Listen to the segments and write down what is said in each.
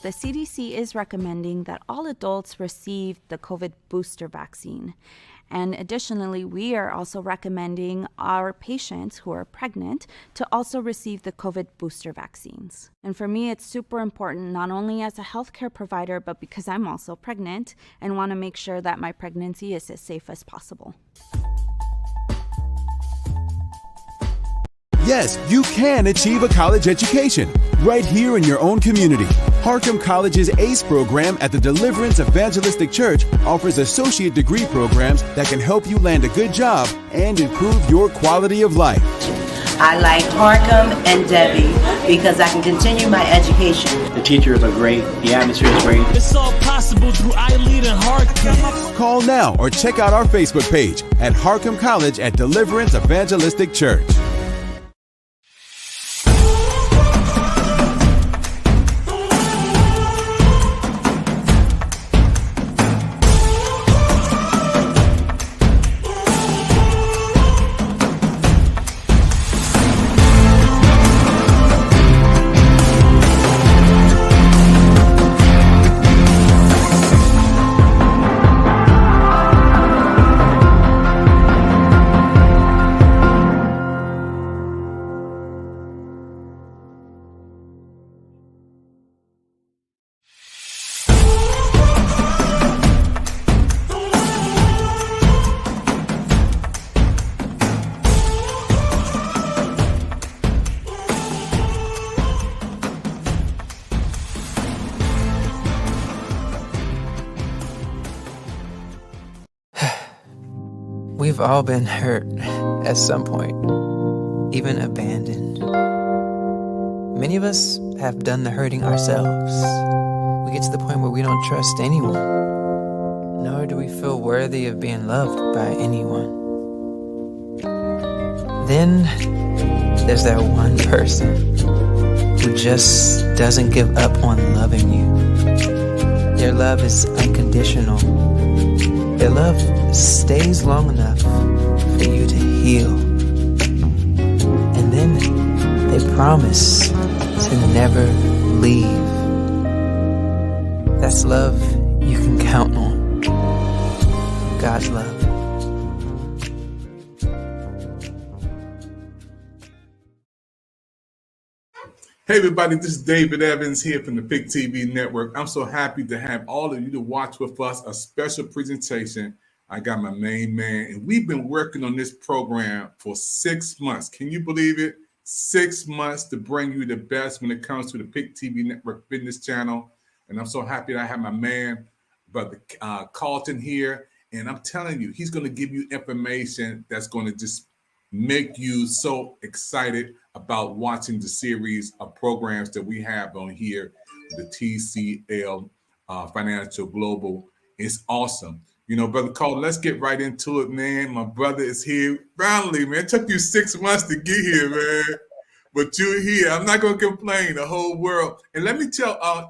the CDC is recommending that all adults receive the COVID booster vaccine. And additionally, we are also recommending our patients who are pregnant to also receive the COVID booster vaccines. And for me, it's super important, not only as a healthcare provider, but because I'm also pregnant and want to make sure that my pregnancy is as safe as possible. Yes, you can achieve a college education right here in your own community. Harcum College's ACE program at the Deliverance Evangelistic Church offers associate degree programs that can help you land a good job and improve your quality of life. I like Harcum and Debbie because I can continue my education. The teachers are great. The atmosphere is great. It's all possible through iLead and Harcum. Call now or check out our Facebook page at Harcum College at Deliverance Evangelistic Church. We've all been hurt at some point, even abandoned. Many of us have done the hurting ourselves. We get to the point where we don't trust anyone, nor do we feel worthy of being loved by anyone. Then there's that one person who just doesn't give up on loving you. Their love is unconditional. Their love stays long enough for you to heal. And then they promise to never leave. That's love you can count on. God's love. Hey everybody, this is David Evans here from the PIC TV Network. I'm so happy to have all of you to watch with us a special presentation. I got my main man, and we've been working on this program for 6 months. Can you believe it? 6 months to bring you the best when it comes to the PIC TV Network Fitness Channel. And I'm so happy that I have my man, Brother Carlton here. And I'm telling you, he's going to give you information that's going to just make you so excited about watching the series of programs that we have on here, the TCL Financial Global. It's awesome. You know, Brother Carl, let's get right into it, man. My brother is here. Finally, man. It took you 6 months to get here, man. But you're here. I'm not going to complain. The whole world. And let me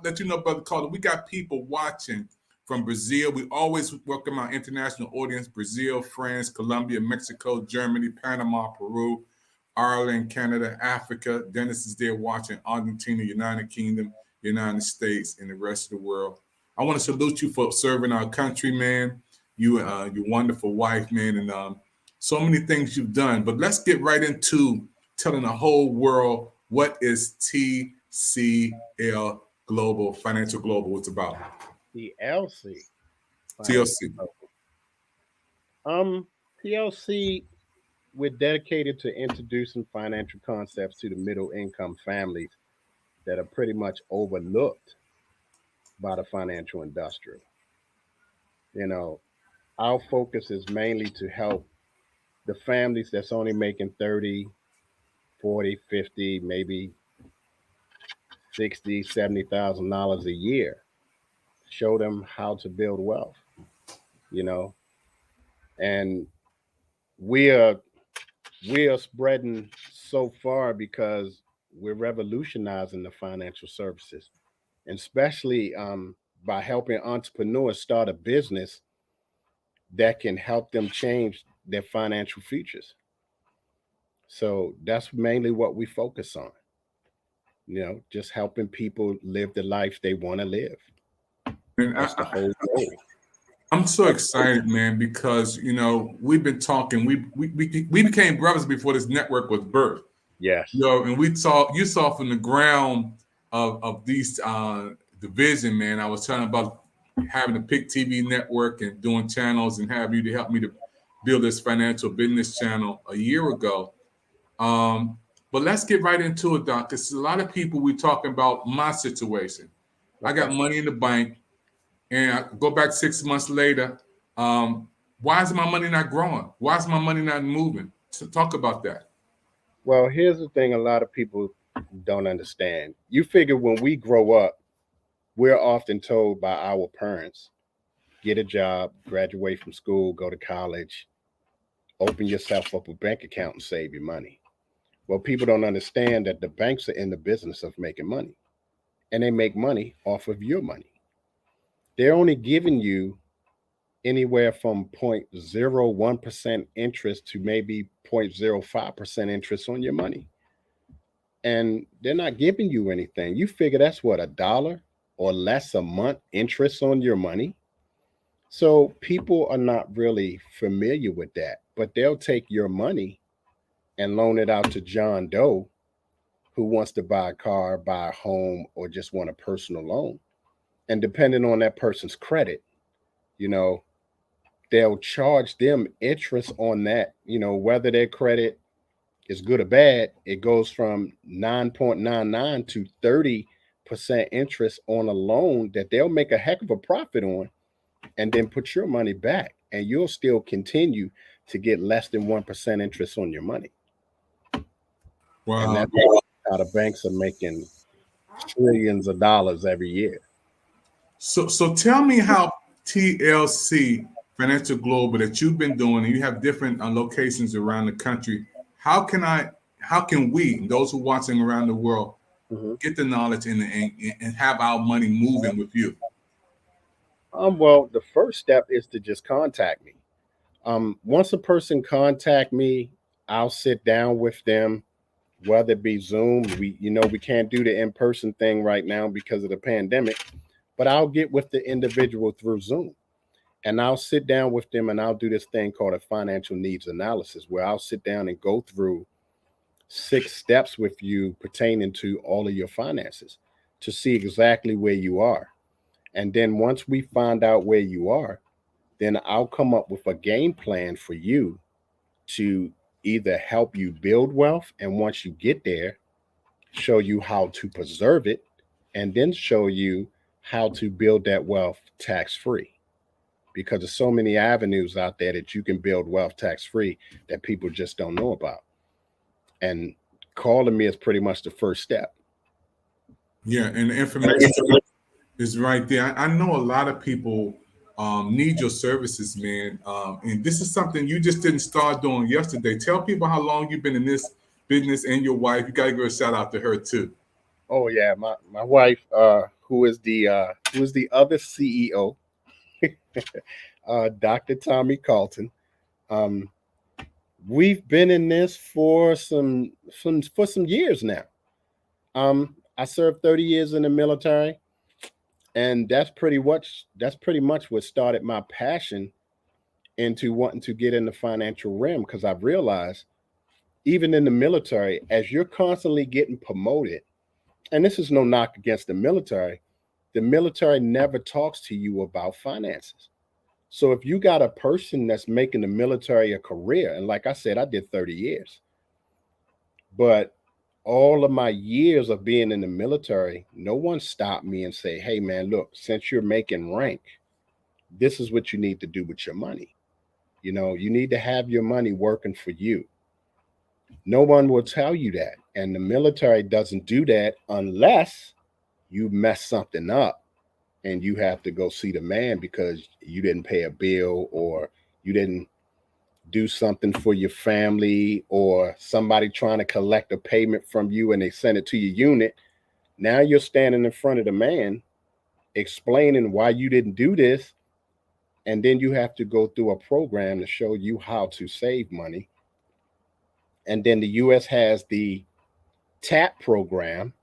let you know, Brother Carl, we got people watching from Brazil. We always welcome our international audience: Brazil, France, Colombia, Mexico, Germany, Panama, Peru, Ireland, Canada, Africa. Dennis is there watching Argentina, United Kingdom, United States, and the rest of the world. I want to salute you for serving our country, man. You, your wonderful wife, man, and so many things you've done. But let's get right into telling the whole world what is TCL Global, Financial Global, what's about. TLC. TLC. TLC, we're dedicated to introducing financial concepts to the middle income families that are pretty much overlooked by the financial industry. You know, our focus is mainly to help the families that's only making 30, 40, 50, maybe 60, $70,000 a year. Show them how to build wealth, you know. And we are spreading so far because we're revolutionizing the financial services, and especially by helping entrepreneurs start a business that can help them change their financial futures. So that's mainly what we focus on. just helping people live the life they want to live. And That's the whole goal. I'm so excited, man, because we've been talking. We became brothers before this network was birthed. Yes. And you saw from the ground of these division, man. I was telling about having a Pick TV network and doing channels and have you to help me to build this financial business channel a year ago. But let's get right into it, Doc, because a lot of people, we talking about my situation. Okay. I got money in the bank, and I go back 6 months later. Why is my money not growing? Why is my money not moving? So talk about that. Well, here's the thing a lot of people don't understand. You figure when we grow up, we're often told by our parents, get a job, graduate from school, go to college, open yourself up a bank account and save your money. Well, people don't understand that the banks are in the business of making money, and they make money off of your money. They're only giving you anywhere from 0.01% interest to maybe 0.05% interest on your money. And they're not giving you anything. You figure that's what, $1 or less a month interest on your money. So people are not really familiar with that, but they'll take your money and loan it out to John Doe, who wants to buy a car, buy a home, or just want a personal loan. And depending on that person's credit, they'll charge them interest on that, whether their credit is good or bad. It goes from 9.99 to 30% interest on a loan that they'll make a heck of a profit on, and then put your money back, and you'll still continue to get less than 1% interest on your money. Wow. And that's how the banks are making trillions of dollars every year. So tell me how TLC Financial Global that you've been doing, and you have different locations around the country. How can we, those who are watching around the world, get the knowledge and have our money moving with you? Well, the first step is to just contact me. Once a person contact me, I'll sit down with them, whether it be Zoom. We can't do the in-person thing right now because of the pandemic, but I'll get with the individual through Zoom, and I'll sit down with them, and I'll do this thing called a financial needs analysis, where I'll sit down and go through 6 steps with you pertaining to all of your finances to see exactly where you are. And then once we find out where you are, then I'll come up with a game plan for you to either help you build wealth, and once you get there, show you how to preserve it, and then show you how to build that wealth tax-free. Because there's so many avenues out there that you can build wealth tax-free that people just don't know about. And calling me is pretty much the first step. Yeah, and the information is right there. I know a lot of people need your services, man. And this is something you just didn't start doing yesterday. Tell people how long you've been in this business, and your wife. You got to give a shout out to her too. Oh yeah, my wife, who is the other CEO, Dr. Tommy Carlton. We've been in this for some years now. I served 30 years in the military, and that's pretty much what started my passion into wanting to get in the financial realm, because I've realized even in the military, as you're constantly getting promoted, and this is no knock against the military never talks to you about finances. So if you got a person that's making the military a career, and like I said, I did 30 years, but all of my years of being in the military, no one stopped me and say, hey man, look, since you're making rank, this is what you need to do with your money. You need to have your money working for you. No one will tell you that. And the military doesn't do that unless you mess something up and you have to go see the man because you didn't pay a bill, or you didn't do something for your family, or somebody trying to collect a payment from you and they send it to your unit. Now you're standing in front of the man explaining why you didn't do this. And then you have to go through a program to show you how to save money. And then the U.S. has the TAP program,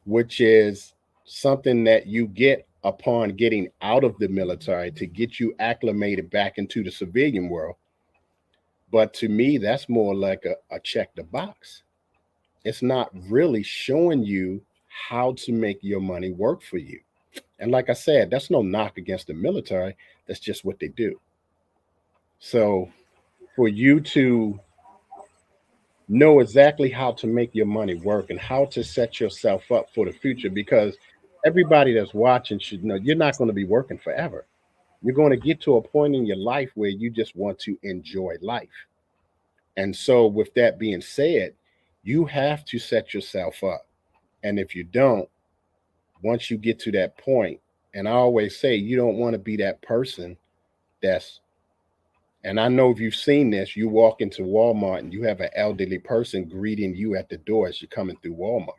which is something that you get upon getting out of the military to get you acclimated back into the civilian world. But to me, that's more like a check the box. It's not really showing you how to make your money work for you. And like I said, that's no knock against the military. That's just what they do. So for you to know exactly how to make your money work and how to set yourself up for the future, because everybody that's watching should know you're not going to be working forever. You're going to get to a point in your life where you just want to enjoy life. And so, with that being said, you have to set yourself up. And if you don't, once you get to that point, and I always say, you don't want to be that person that's, and I know if you've seen this, you walk into Walmart and you have an elderly person greeting you at the door as you're coming through Walmart.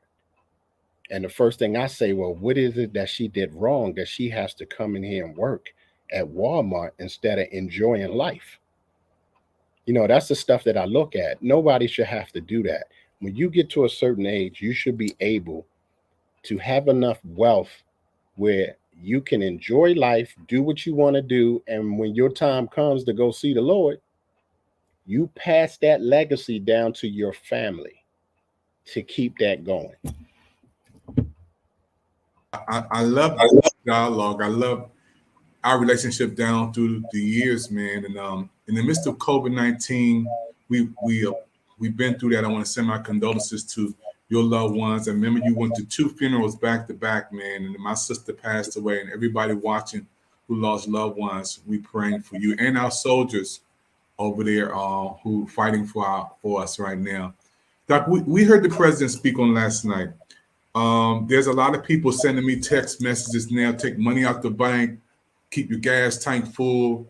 And the first thing I say, well, what is it that she did wrong that she has to come in here and work at Walmart instead of enjoying life? You know, that's the stuff that I look at. Nobody should have to do that. When you get to a certain age, you should be able to have enough wealth where you can enjoy life, do what you want to do. And when your time comes to go see the Lord, you pass that legacy down to your family to keep that going. I love this dialogue. I love our relationship down through the years, man. And in the midst of COVID-19, we've been through that. I want to send my condolences to your loved ones. I remember you went to 2 funerals back to back, man. And my sister passed away, and everybody watching who lost loved ones, we praying for you and our soldiers over there who fighting for us right now. Doc, we heard the president speak on last night. There's a lot of people sending me text messages now. Take money out the bank, keep your gas tank full,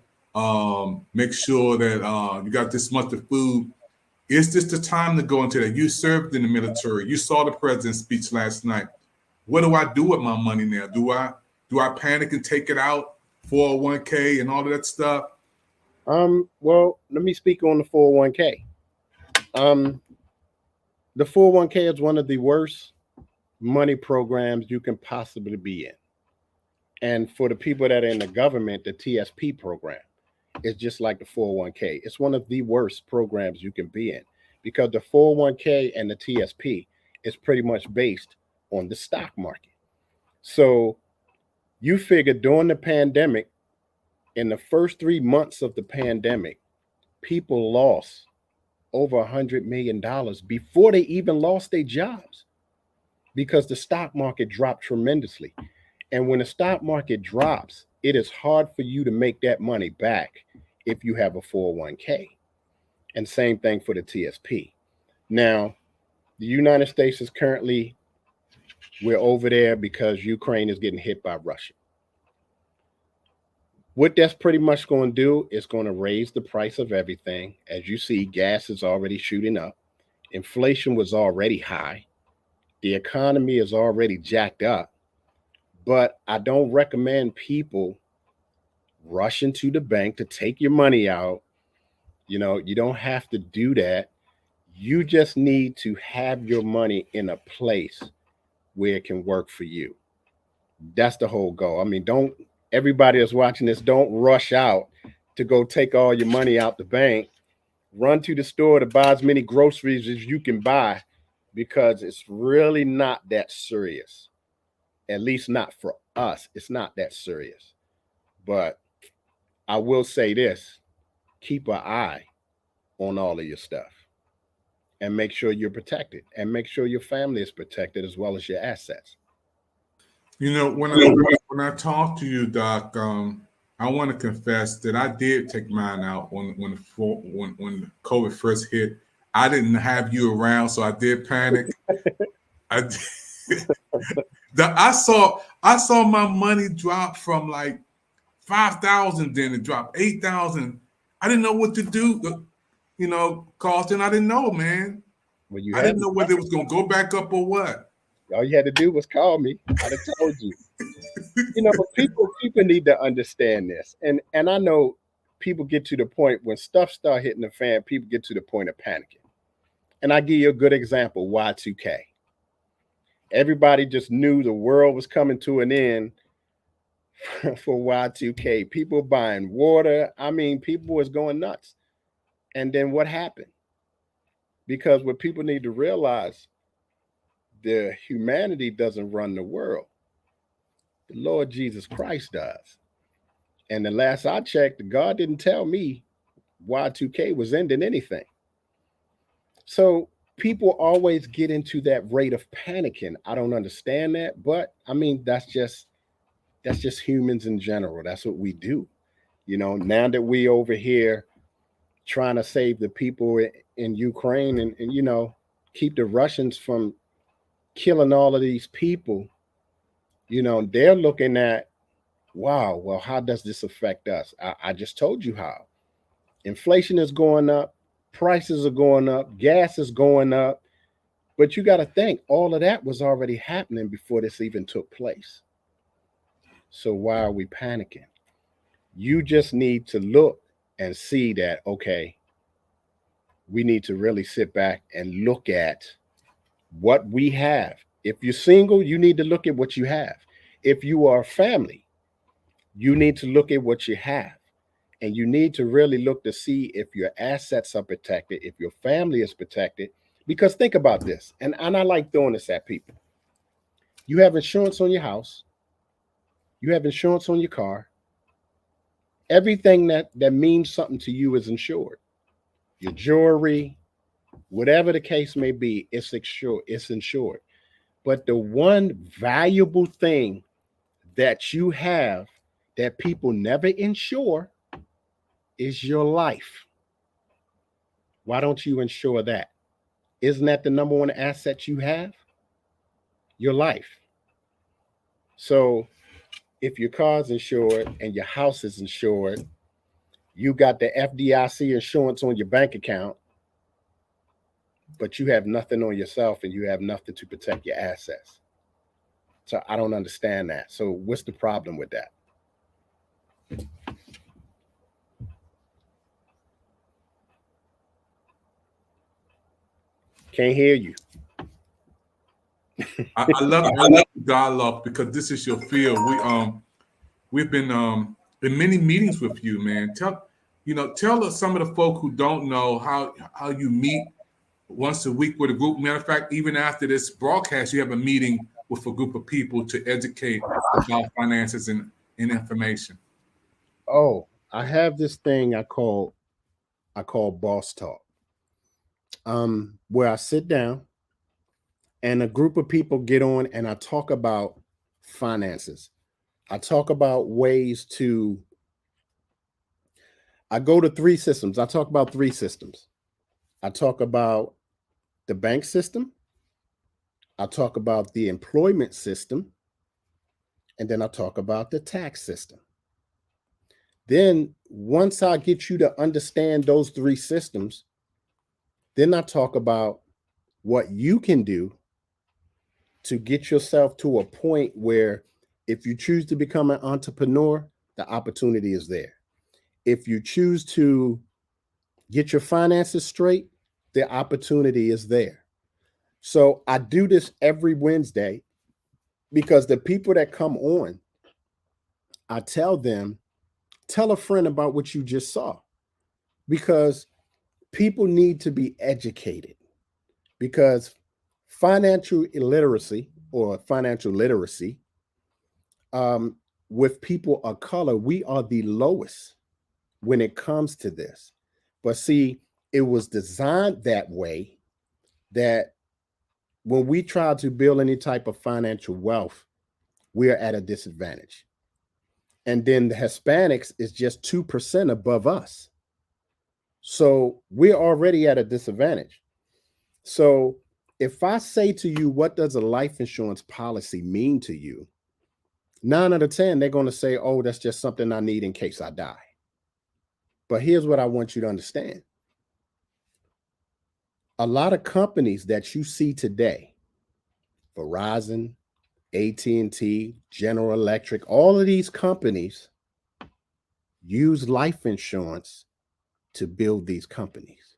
make sure that you got this much of food. Is this the time to go into that? You served in the military. You saw the president's speech last night. What do I do with my money now? Do I panic and take it out, 401k and all of that stuff? Well, let me speak on the 401k. The 401k is one of the worst money programs you can possibly be in. And for the people that are in the government, the TSP program is just like the 401k. It's one of the worst programs you can be in because the 401k and the TSP is pretty much based on the stock market. So you figure during the pandemic, in the first 3 months of the pandemic, people lost over $100 million before they even lost their jobs because the stock market dropped tremendously. And when the stock market drops, it is hard for you to make that money back if you have a 401k. And same thing for the TSP. Now, the United States is currently, we're over there because Ukraine is getting hit by Russia. What that's pretty much going to do is going to raise the price of everything. As you see, gas is already shooting up. Inflation was already high. The economy is already jacked up. But I don't recommend people rushing to the bank to take your money out. You know, you don't have to do that. You just need to have your money in a place where it can work for you. That's the whole goal. I mean, everybody that's watching this, don't rush out to go take all your money out the bank. Run to the store to buy as many groceries as you can buy because it's really not that serious. At least not for us. It's not that serious. But I will say this, keep an eye on all of your stuff and make sure you're protected and make sure your family is protected as well as your assets. You know, when I talk to you, Doc, I want to confess that I did take mine out when COVID first hit. I didn't have you around, so I did panic. I did. I saw my money drop from like 5,000, then it dropped 8,000. I didn't know what to do. You know, Carlton, I didn't know, man. Well, I didn't know whether it was going to go back up or what. All you had to do was call me. I'd have told you. You know, people need to understand this. And I know people get to the point when stuff start hitting the fan, people get to the point of panicking. And I give you a good example, Y2K. Everybody just knew the world was coming to an end for Y2K. People buying water. I mean, people was going nuts. And then what happened? Because what people need to realize, the humanity doesn't run the world. The Lord Jesus Christ does. And the last I checked, God didn't tell me Y2K was ending anything. So people always get into that rate of panicking. I don't understand that, but I mean, that's just humans in general. That's what we do. You know, now that we over here trying to save the people in Ukraine and you know, keep the Russians from killing all of these people, you know, they're looking at, wow, well, how does this affect us? I just told you how. Inflation is going up, prices are going up, gas is going up. But you got to think, all of that was already happening before this even took place. So why are we panicking? You just need to look and see that, okay, we need to really sit back and look at what we have. If you're single, you need to look at what you have. If you are a family, you need to look at what you have. And you need to really look to see if your assets are protected, if your family is protected. Because think about this, and I like throwing this at people. You have insurance on your house. You have insurance on your car. Everything that means something to you is insured. Your jewelry, whatever the case may be, it's insured. But the one valuable thing that you have that people never insure is your life. Why don't you insure that? Isn't that the number one asset you have? Your life. So if your car's insured and your house is insured, you got the FDIC insurance on your bank account, but you have nothing on yourself and you have nothing to protect your assets. So I don't understand that. So what's the problem with that? Can't hear you. I love the dialogue because this is your field. We've been in many meetings with you, man. Tell us, some of the folk who don't know how you meet once a week with a group. Matter of fact, even after this broadcast, you have a meeting with a group of people to educate about finances and information. Oh, I have this thing I call Boss Talk, where I sit down and a group of people get on and I talk about finances. I talk about ways I go to three systems. I talk about three systems. I talk about the bank system. I talk about the employment system. And then I talk about the tax system. Then once I get you to understand those three systems, then I talk about what you can do to get yourself to a point where if you choose to become an entrepreneur, the opportunity is there. If you choose to get your finances straight, the opportunity is there. So I do this every Wednesday because the people that come on, I tell them, tell a friend about what you just saw, because people need to be educated, because financial illiteracy or financial literacy with people of color, we are the lowest when it comes to this. But see, it was designed that way that when we try to build any type of financial wealth, we are at a disadvantage. And then the Hispanics is just 2% above us. So we're already at a disadvantage. So if I say to you, what does a life insurance policy mean to you? 9 out of 10, they're going to say, oh, that's just something I need in case I die. But here's what I want you to understand. A lot of companies that you see today, Verizon, AT&T, General Electric, all of these companies use life insurance to build these companies.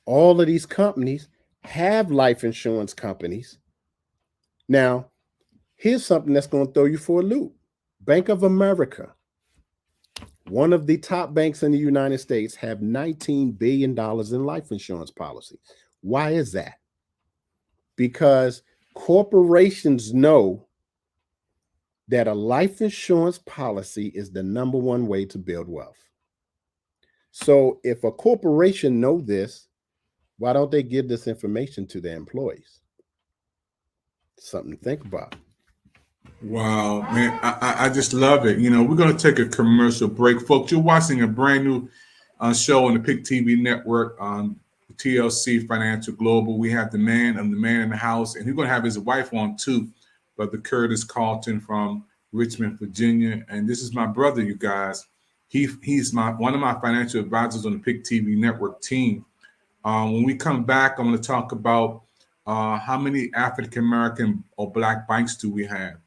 All of these companies have life insurance companies Now, here's something that's going to throw you for a loop. Bank of America, one of the top banks in the United States, have $19 billion in life insurance policy. Why is that? Because corporations know that a life insurance policy is the number one way to build wealth. So if a corporation know this, why don't they give this information to their employees? Something to think about. Wow, man, I just love it. You know, we're going to take a commercial break. Folks, you're watching a brand new show on the PIC TV network on TLC Financial Global. We have the man in the house, and he's going to have his wife on too, Brother Curtis Carlton from Richmond, Virginia. And this is my brother, you guys. He's one of my financial advisors on the PIC TV network team. When we come back, I'm going to talk about how many African American or Black banks do we have.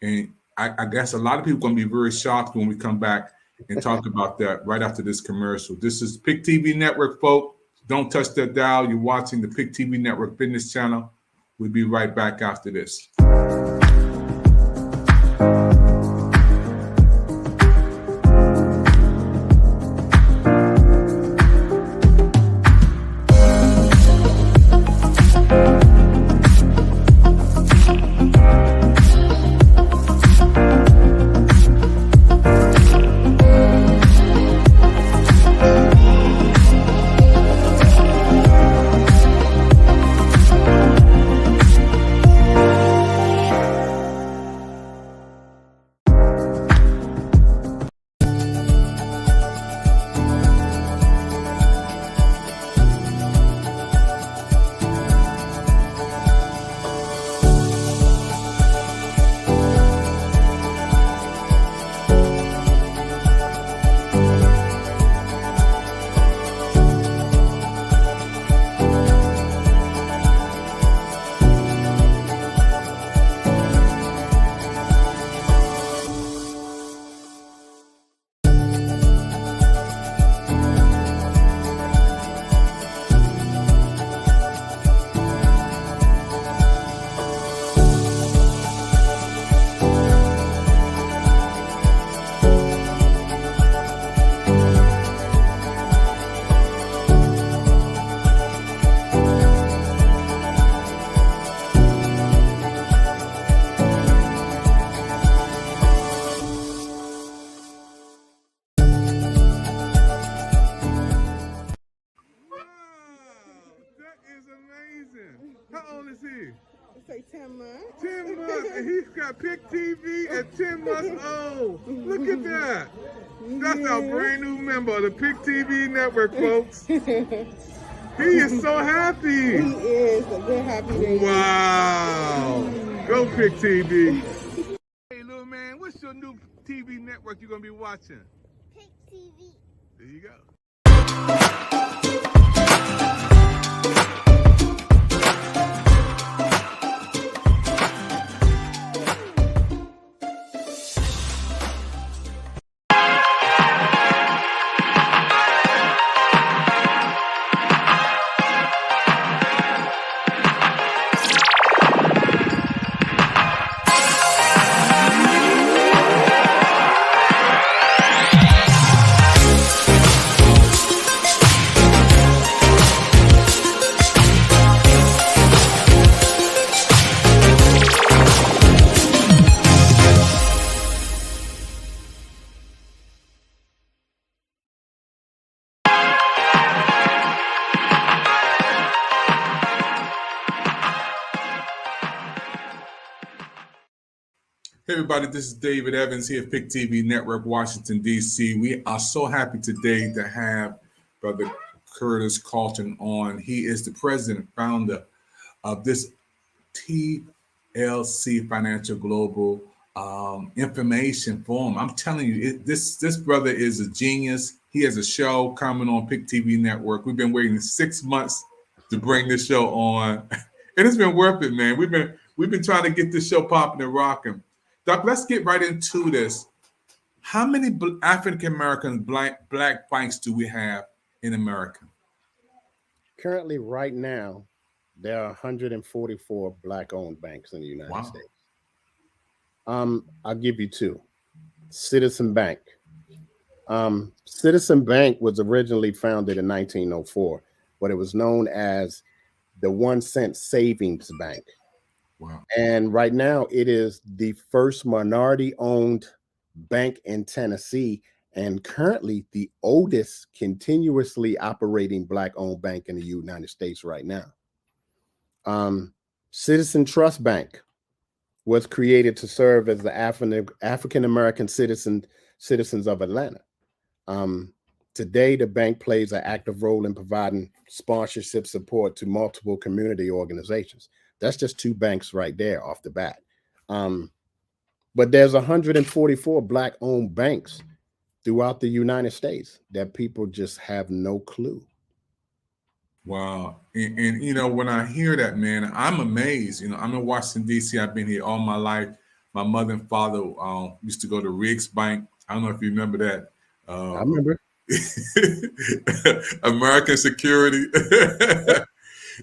And I guess a lot of people are going to be very shocked when we come back and talk about that right after this commercial. This is PIC TV Network, folks. Don't touch that dial. You're watching the PIC TV Network Fitness Channel. We'll be right back after this. How old is he? Say 10 months. 10 months, and he's got PIC TV at 10 months old. Look at that. That's our brand new member of the PIC TV network, folks. He is so happy. He is a good happy day. Wow. Go PIC TV. Hey, little man, what's your new TV network you're going to be watching? PIC TV. There you go. Hey everybody, this is David Evans here at PIC TV Network, Washington, D.C. We are so happy today to have Brother Curtis Carlton on. He is the president and founder of this TLC Financial Global information forum. I'm telling you, this brother is a genius. He has a show coming on PIC TV Network. We've been waiting 6 months to bring this show on, and it's been worth it, man. We've been trying to get this show popping and rocking. Doc, let's get right into this. How many African American black banks do we have in America? Currently, right now, There are 144 black-owned banks in the United Wow. States. I'll give you two. Citizen Bank. Citizen Bank was originally founded in 1904, but it was known as the 1 cent savings bank. Wow. And right now, it is the first minority-owned bank in Tennessee, and currently the oldest continuously operating black-owned bank in the United States right now. Citizen Trust Bank was created to serve as the African American citizens of Atlanta. Today, the bank plays an active role in providing sponsorship support to multiple community organizations. That's just two banks right there off the bat. But there's 144 black-owned banks throughout the United States that people just have no clue. Wow. And you know, when I hear that, man, I'm amazed. You know, I'm in Washington, D.C. I've been here all my life. My mother and father used to go to Riggs Bank. I don't know if you remember that. I remember. American Security.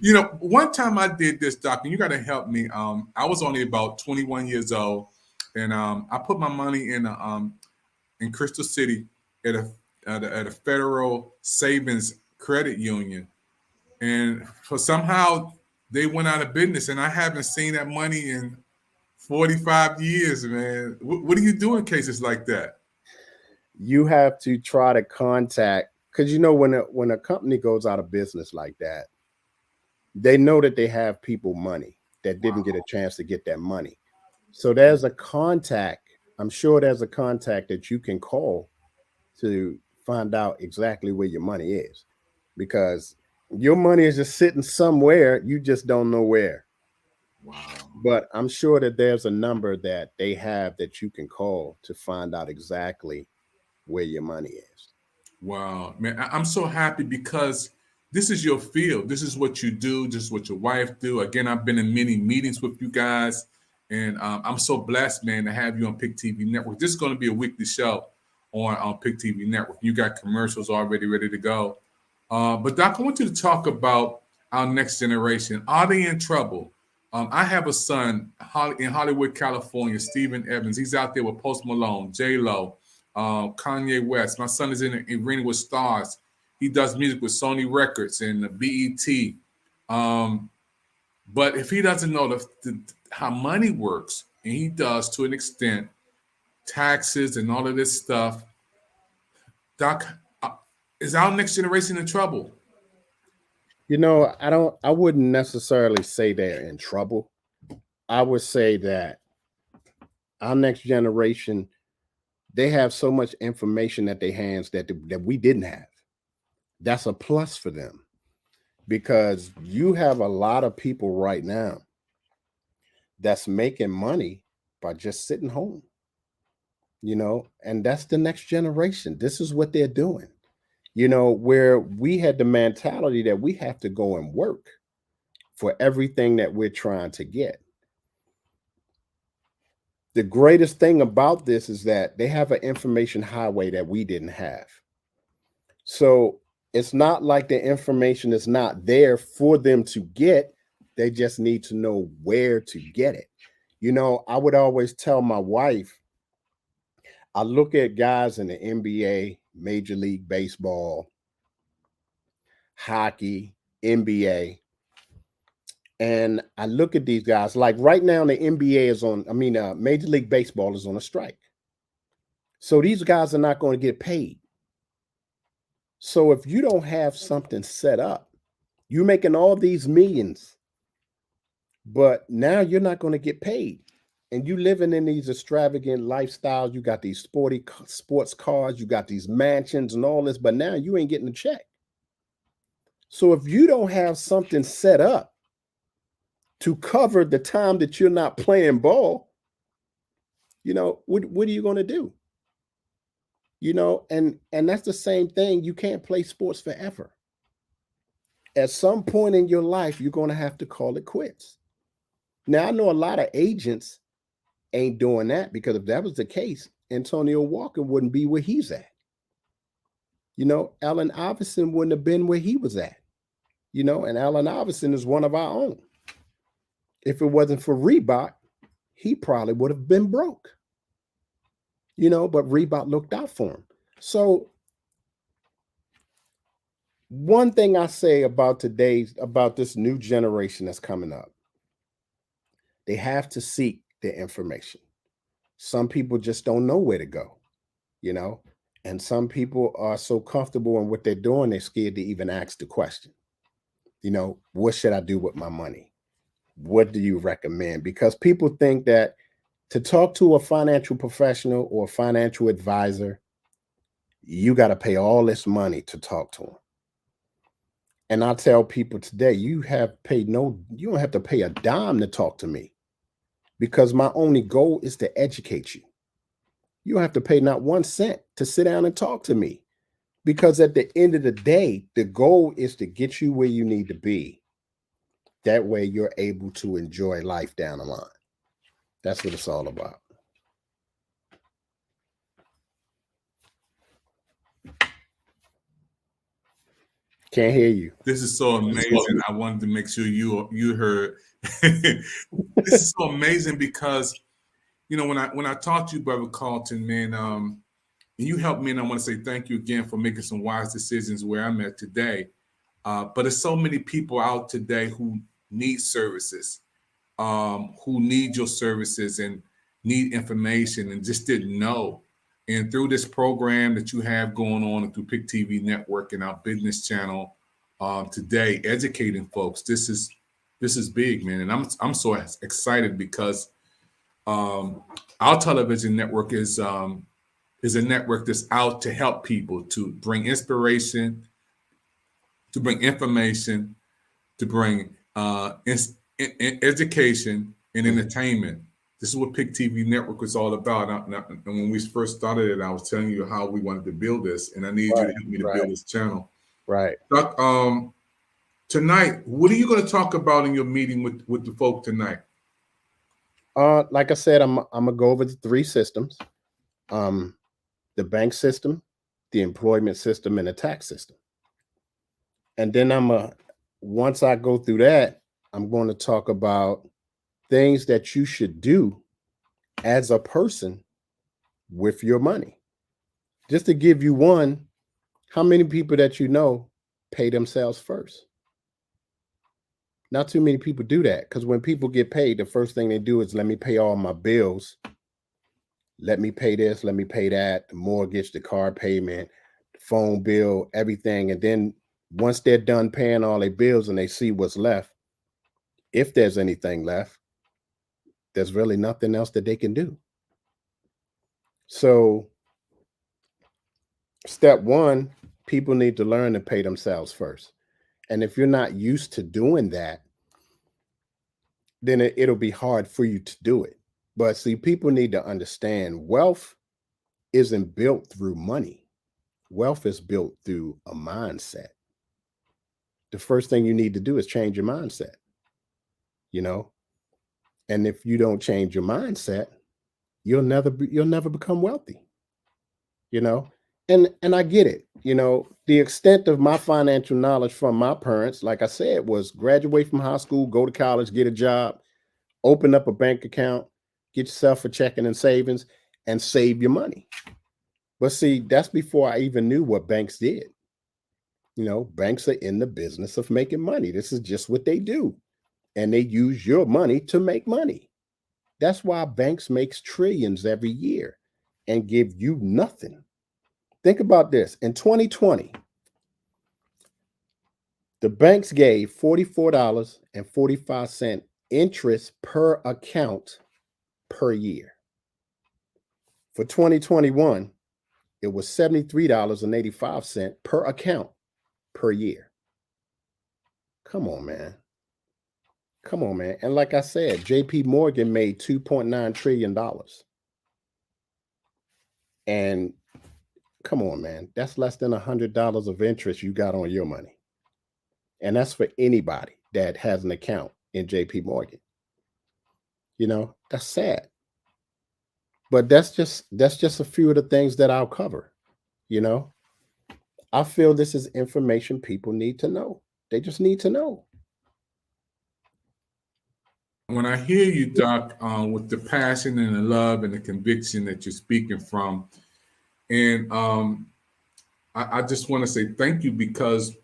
You know, one time I did this, Doc, and you got to help me. I was only about 21 years old, and I put my money in Crystal City at a federal savings credit union. And for somehow they went out of business, and I haven't seen that money in 45 years, man. What do you do in cases like that? You have to try to contact, because you know when a company goes out of business like that, they know that they have people money that didn't get a chance to get that money. So there's a contact. I'm sure there's a contact that you can call to find out exactly where your money is, because your money is just sitting somewhere. You just don't know where. Wow. But I'm sure that there's a number that they have that you can call to find out exactly where your money is. Wow, man, I'm so happy because this is your field. This is what you do. This is what your wife do. Again, I've been in many meetings with you guys, and I'm so blessed, man, to have you on Pick TV Network. This is going to be a weekly show on Pick TV Network. You got commercials already ready to go. But Doc, I want you to talk about our next generation. Are they in trouble? I have a son in Hollywood, California, Stephen Evans. He's out there with Post Malone, J-Lo, Kanye West. My son is in an arena with stars. He does music with Sony Records and the BET. But if he doesn't know how money works, and he does to an extent, taxes and all of this stuff, Doc, is our next generation in trouble? You know, I wouldn't necessarily say they're in trouble. I would say that our next generation, they have so much information at their hands that we didn't have. That's a plus for them, because you have a lot of people right now that's making money by just sitting home, you know, and that's the next generation. This is what they're doing. You know, where we had the mentality that we have to go and work for everything that we're trying to get. The greatest thing about this is that they have an information highway that we didn't have. So it's not like the information is not there for them to get. They just need to know where to get it. You know, I would always tell my wife, I look at guys in the NBA, Major League Baseball, hockey, NBA, and I look at these guys. Like right now, the NBA is Major League Baseball is on a strike. So these guys are not going to get paid. So if you don't have something set up, you're making all these millions, but now you're not going to get paid. And you living in these extravagant lifestyles. You got these sports cars, you got these mansions and all this, but now you ain't getting a check. So if you don't have something set up to cover the time that you're not playing ball, you know, what are you going to do? You know, and that's the same thing. You can't play sports forever. At some point in your life, you're going to have to call it quits. Now, I know a lot of agents ain't doing that, because if that was the case, Antonio Walker wouldn't be where he's at. You know, Allen Iverson wouldn't have been where he was at. and Allen Iverson is one of our own. If it wasn't for Reebok, he probably would have been broke, but Reebok looked out for him. So one thing I say about this new generation that's coming up, they have to seek the information. Some people just don't know where to go, and some people are so comfortable in what they're doing, they're scared to even ask the question. What should I do with my money? What do you recommend? Because people think that to talk to a financial professional or a financial advisor, you got to pay all this money to talk to them. And I tell people today, you don't have to pay a dime to talk to me, because my only goal is to educate you. You don't have to pay not 1 cent to sit down and talk to me, because at the end of the day, the goal is to get you where you need to be. That way you're able to enjoy life down the line. That's what it's all about. Can't hear you. This is so amazing. I wanted to make sure you heard. This is so amazing because, when I talked to you, Brother Carlton, man, and you helped me, and I want to say thank you again for making some wise decisions where I'm at today. But there's so many people out today who need services, who need your services and need information and just didn't know. And through this program that you have going on and through PIC TV Network and our business channel today, educating folks, this is big, man. And I'm so excited because our television network is a network that's out to help people, to bring inspiration, to bring information, to bring education and entertainment. This is what PIC TV Network was all about. And when we first started it, I was telling you how we wanted to build this, and I need you to help me to build this channel. Right. Doc, tonight, what are you going to talk about in your meeting with the folk tonight? Like I said, I'm gonna go over the 3 systems: the bank system, the employment system, and the tax system. And then once I go through that, I'm going to talk about things that you should do as a person with your money. Just to give you one, how many people that pay themselves first? Not too many people do that, because when people get paid, the first thing they do is, let me pay all my bills. Let me pay this, let me pay that, the mortgage, the car payment, the phone bill, everything. And then once they're done paying all their bills and they see what's left, if there's anything left, there's really nothing else that they can do. So step 1, people need to learn to pay themselves first. And if you're not used to doing that, then it'll be hard for you to do it. But see, people need to understand wealth isn't built through money. Wealth is built through a mindset. The first thing you need to do is change your mindset, And if you don't change your mindset, you'll never become wealthy, And I get it, the extent of my financial knowledge from my parents, like I said, was graduate from high school, go to college, get a job, open up a bank account, get yourself a checking and savings, and save your money. But see, that's before I even knew what banks did. Banks are in the business of making money. This is just what they do. And they use your money to make money. That's why banks makes trillions every year and give you nothing. Think about this. In 2020, the banks gave $44.45 interest per account per year. For 2021, it was $73.85 per account per year. Come on, man. And like I said, JP Morgan made $2.9 trillion. And come on, man, that's less than $100 of interest you got on your money. And that's for anybody that has an account in JP Morgan. That's sad. But that's just a few of the things that I'll cover. I feel this is information people need to know. They just need to know. When I hear you, Doc, with the passion and the love and the conviction that you're speaking from, and I just want to say thank you, because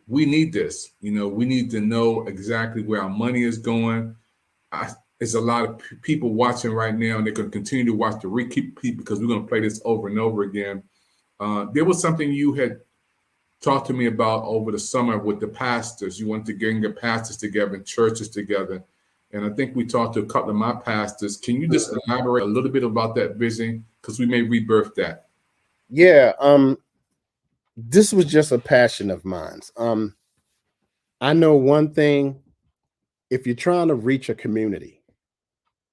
we need this. You know, we need to know exactly where our money is going. There's a lot of people watching right now, and they're going to continue to watch the repeat because we're going to play this over and over again. There was something you had talked to me about over the summer with the pastors. You wanted to get your pastors together and churches together. And I think we talked to a couple of my pastors. Can you just elaborate a little bit about that vision? Because we may rebirth that. Yeah. This was just a passion of mine. I know one thing: if you're trying to reach a community,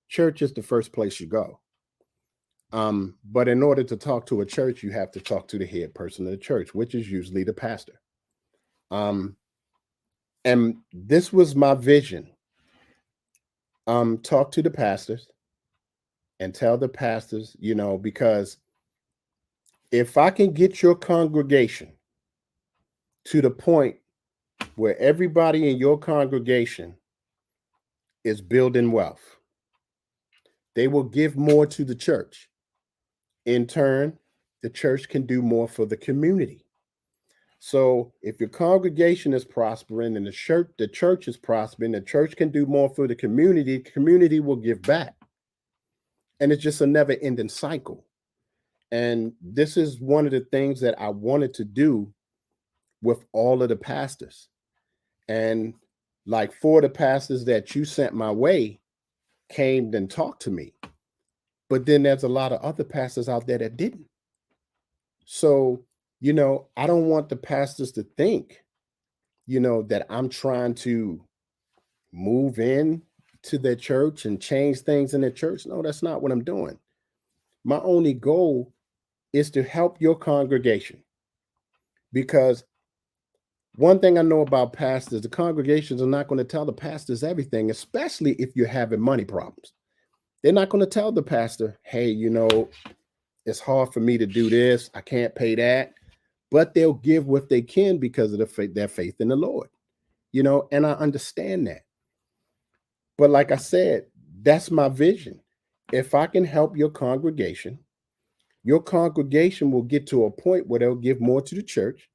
church is the first place you go. But in order to talk to a church, you have to talk to the head person of the church, which is usually the pastor. And this was my vision. Talk to the pastors and tell the pastors, you know, because if I can get your congregation to the point where everybody in your congregation is building wealth, they will give more to the church. In turn, the church can do more for the community. So if your congregation is prospering and the church is prospering, the church can do more for the community will give back. And it's just a never-ending cycle. And this is one of the things that I wanted to do with all of the pastors. And like 4 of the pastors that you sent my way came and talked to me. But then there's a lot of other pastors out there that didn't. So, you know, I don't want the pastors to think, you know, that I'm trying to move in to their church and change things in their church. No, that's not what I'm doing. My only goal is to help your congregation, because one thing I know about pastors, the congregations are not going to tell the pastors everything, especially if you're having money problems. They're not going to tell the pastor, hey, you know, it's hard for me to do this. I can't pay that. But they'll give what they can because of their faith in the Lord, you know, and I understand that. But like I said, that's my vision. If I can help your congregation will get to a point where they'll give more to the church.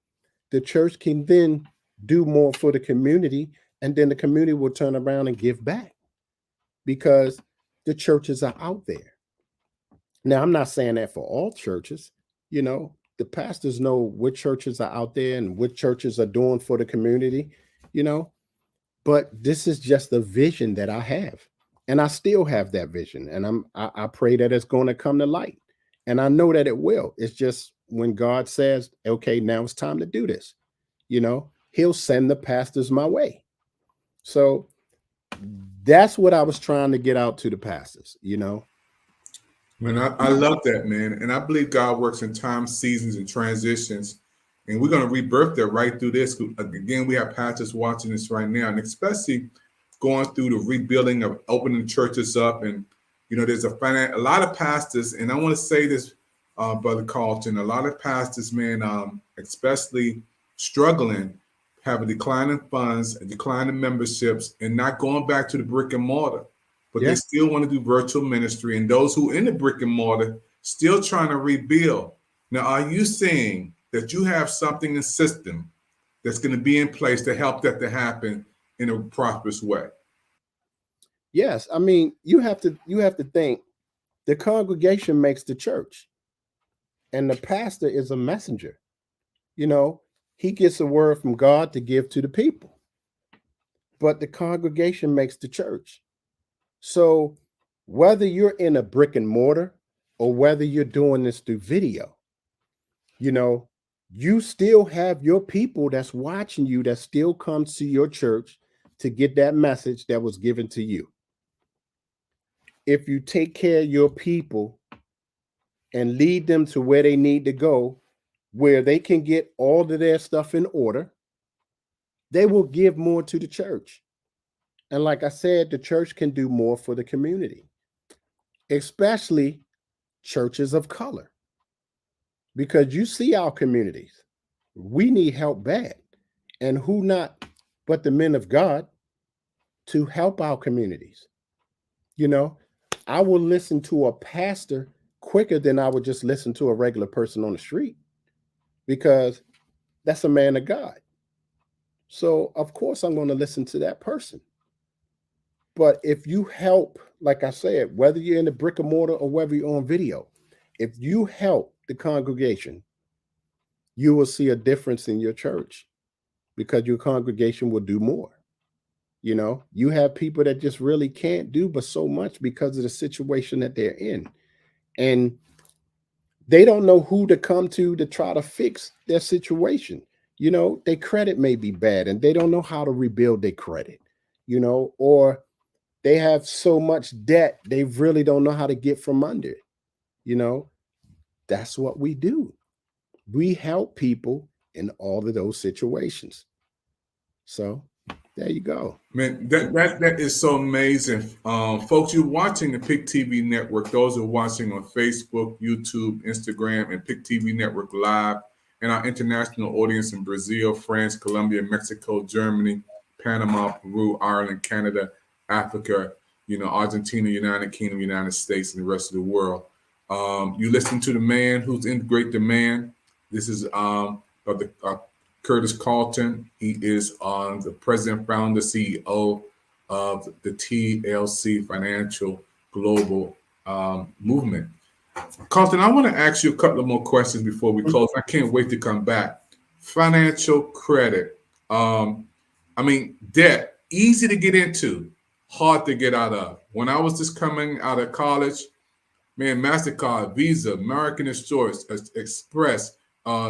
The church can then do more for the community, and then the community will turn around and give back because the churches are out there. Now, I'm not saying that for all churches. You know, the pastors know what churches are out there and what churches are doing for the community, you know, but this is just the vision that I have. And I still have that vision. And I pray that it's going to come to light. And I know that it will. It's just when God says, okay, now it's time to do this, you know, he'll send the pastors my way. So that's what I was trying to get out to the pastors, you know. Man, I love that, man. And I believe God works in time, seasons, and transitions. And we're going to rebirth that right through this. Again, we have pastors watching this right now, and especially going through the rebuilding of opening churches up. And, you know, there's a lot of pastors, and I want to say this, Brother Carlton, a lot of pastors, man, especially struggling, have a decline in funds, a decline in memberships, and not going back to the brick and mortar. But they still want to do virtual ministry, and those who in the brick and mortar still trying to rebuild. Now, are you saying that you have something in system that's going to be in place to help that to happen in a prosperous way? Yes, I mean, you have to think the congregation makes the church, and the pastor is a messenger. You know, he gets a word from God to give to the people, but the congregation makes the church. So whether you're in a brick and mortar or whether you're doing this through video, you know, you still have your people that's watching you that still comes to your church to get that message that was given to you. If you take care of your people and lead them to where they need to go, where they can get all of their stuff in order, they will give more to the church. And like I said, the church can do more for the community, especially churches of color, because you see our communities. We need help bad. and who not but the men of God to help our communities. You know, I will listen to a pastor quicker than I would just listen to a regular person on the street, because that's a man of God. So, of course, I'm going to listen to that person. But if you help, like I said, whether you're in the brick and mortar or whether you're on video, if you help the congregation, you will see a difference in your church, because your congregation will do more. You know, you have people that just really can't do but so much because of the situation that they're in. And they don't know who to come to try to fix their situation. You know, their credit may be bad and they don't know how to rebuild their credit, you know, or they have so much debt, they really don't know how to get from under it. You know, that's what we do. We help people in all of those situations. So there you go. Man, that is so amazing. Folks, you're watching the PIC TV Network. Those are watching on Facebook, YouTube, Instagram, and PIC TV Network Live. And our international audience in Brazil, France, Colombia, Mexico, Germany, Panama, Peru, Ireland, Canada, Africa, you know, Argentina, United Kingdom, United States, and the rest of the world. You listen to the man who's in great demand. This is Curtis Carlton. He is the president, founder, CEO of the TLC Financial Global Movement. Carlton, I want to ask you a couple of more questions before we close. I can't wait to come back. Financial credit. I mean, debt, easy to get into, hard to get out of. When I was just coming out of college, man, MasterCard, Visa, American Express, Express,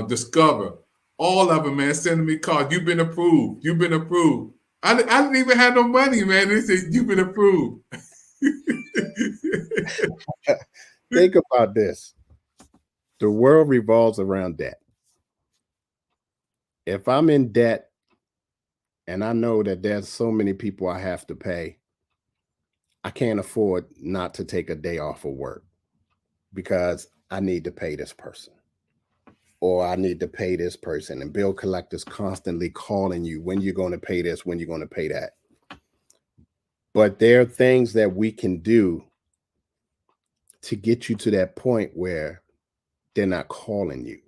Discover, all of them, man, sending me cards. You've been approved. You've been approved. I didn't even have no money, man. They said, you've been approved. Think about this. The world revolves around debt. If I'm in debt and I know that there's so many people I have to pay, I can't afford not to take a day off of work because I need to pay this person, or I need to pay this person. And bill collectors constantly calling you, when you're going to pay this, when you're going to pay that. But there are things that we can do to get you to that point where they're not calling you.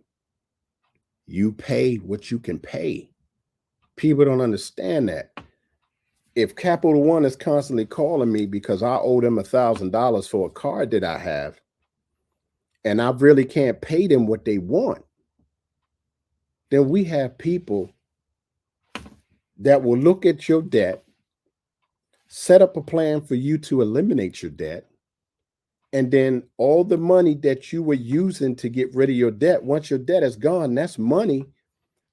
You pay what you can pay. People don't understand that. If Capital One is constantly calling me because I owe them $1,000 for a card that I have, and I really can't pay them what they want, then we have people that will look at your debt, set up a plan for you to eliminate your debt, and then all the money that you were using to get rid of your debt, once your debt is gone, that's money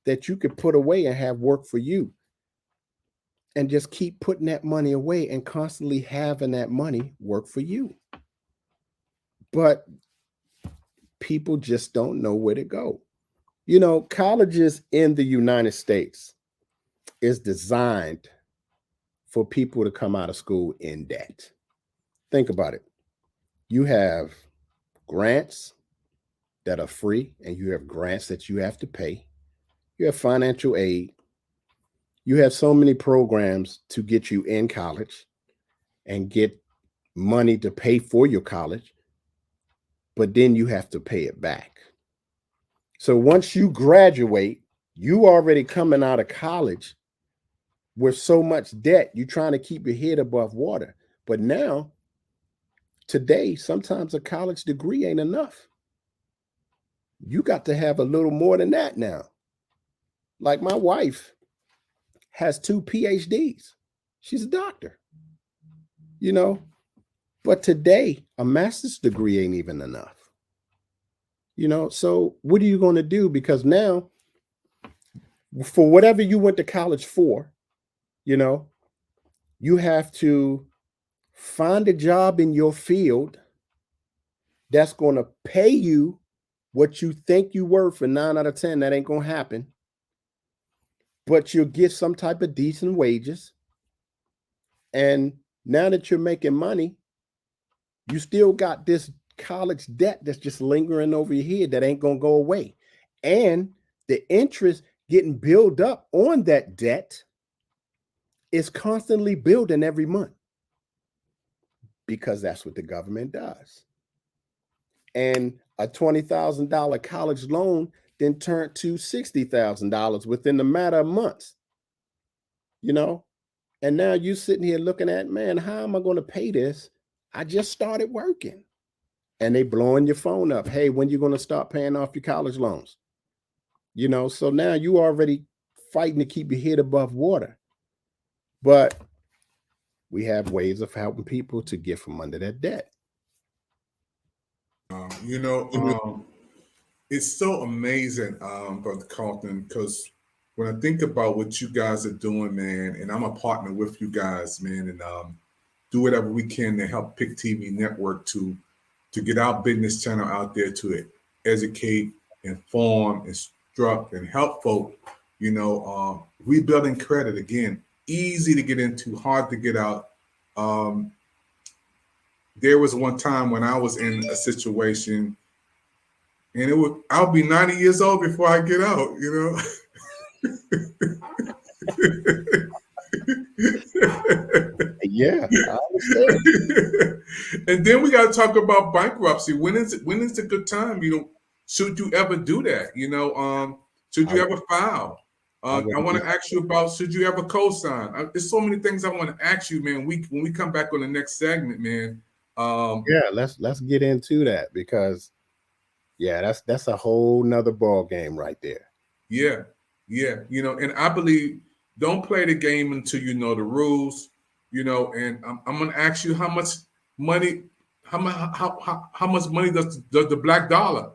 that you could put away and have work for you. And just keep putting that money away and constantly having that money work for you. But people just don't know where to go. You know, colleges in the United States is designed for people to come out of school in debt. Think about it. You have grants that are free, and you have grants that you have to pay. You have financial aid. You have so many programs to get you in college and get money to pay for your college, but then you have to pay it back. So once you graduate, you already coming out of college with so much debt, you're trying to keep your head above water. But now, today, sometimes a college degree ain't enough. You got to have a little more than that now. Like my wife has 2 PhDs. She's a doctor, you know, but today a master's degree ain't even enough. You know, so what are you going to do? Because now, for whatever you went to college for, you know, you have to find a job in your field that's going to pay you what you think you worth. For 9 out of 10, that ain't going to happen. But you'll get some type of decent wages. And now that you're making money, you still got this college debt that's just lingering over your head that ain't going to go away. And the interest getting built up on that debt is constantly building every month, because that's what the government does. And a $20,000 college loan then turned to $60,000 within a matter of months, you know? And now you sitting here looking at, man, how am I going to pay this? I just started working. And they blowing your phone up. Hey, when you going to start paying off your college loans? You know, so now you already fighting to keep your head above water. But we have ways of helping people to get from under that debt. It's so amazing, Brother Carlton, because when I think about what you guys are doing, man, and I'm a partner with you guys, man, and do whatever we can to help Pick TV Network to get our business channel out there to educate, inform, instruct, and help folk, rebuilding credit again, easy to get into, hard to get out. There was one time when I was in a situation, and I'll be 90 years old before I get out, Yeah, I understand. And then we got to talk about bankruptcy. When is a good time? Should you ever do that? Should you ever file? I want to ask you about, should you ever co-sign? There's so many things I want to ask you, man. When we come back on the next segment, man. Yeah, let's get into that, because that's a whole nother ball game right there. Yeah. And I believe, don't play the game until you know the rules, and I'm going to ask you, how much money does the black dollar,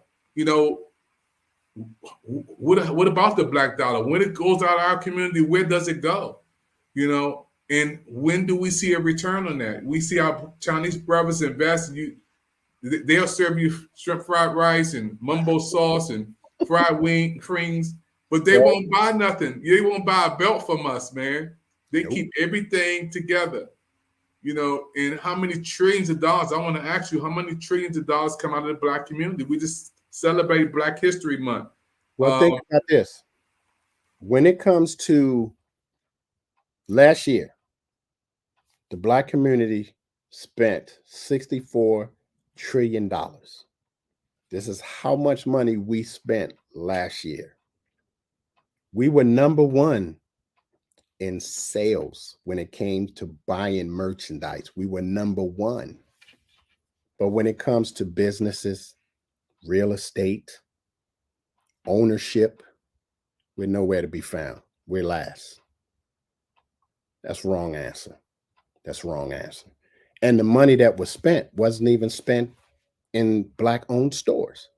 what about the black dollar? When it goes out of our community, where does it go? And when do we see a return on that? We see our Chinese brothers invest. They'll serve you shrimp fried rice and mumbo sauce and fried wings, but they won't buy nothing. They won't buy a belt from us, man. They keep everything together. And how many trillions of dollars? I want to ask you, how many trillions of dollars come out of the black community? We just celebrate Black History Month. Well, think about this. When it comes to last year, the black community spent $64 trillion. This is how much money we spent last year. We were number one in sales when it came to buying merchandise. We were number one. But when it comes to businesses, real estate, ownership, we're nowhere to be found. We're last. That's wrong answer. And the money that was spent wasn't even spent in black-owned stores.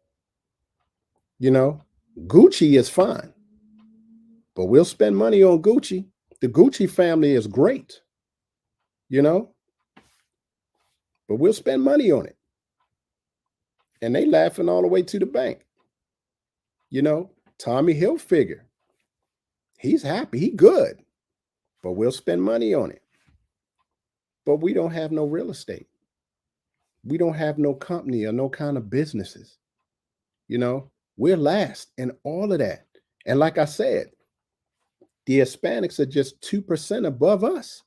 Gucci is fine, but we'll spend money on Gucci. The Gucci family is great, but we'll spend money on it. And they laughing all the way to the bank. Tommy Hilfiger, he's happy, he good, but we'll spend money on it. But we don't have no real estate. We don't have no company or no kind of businesses. We're last in all of that. And like I said, the Hispanics are just 2% above us.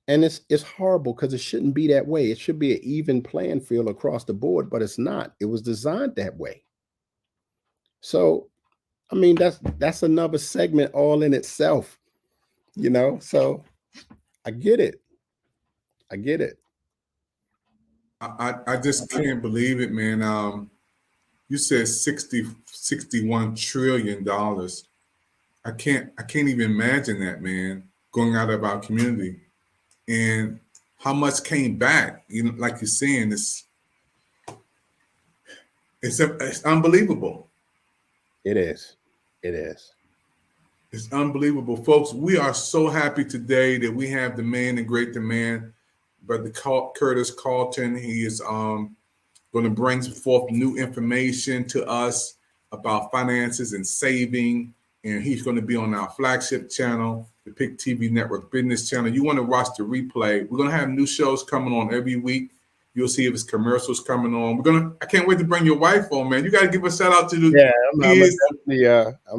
And it's horrible, because it shouldn't be that way. It should be an even playing field across the board, but it's not. It was designed that way. So, that's another segment all in itself, so I get it. I just can't believe it, man. You said $61 trillion. I can't even imagine that, man, going out of our community, and how much came back. Like you're saying, it's unbelievable. It is. It's unbelievable, folks. We are so happy today that we have the man and great man, Brother Curtis Carlton. He is going to bring forth new information to us about finances and saving, and he's going to be on our flagship channel, the Pick TV Network Business Channel. You want to watch the replay. We're going to have new shows coming on every week, You'll see if it's commercials coming on. I can't wait to bring your wife on, man. You got to give a shout out to the kids.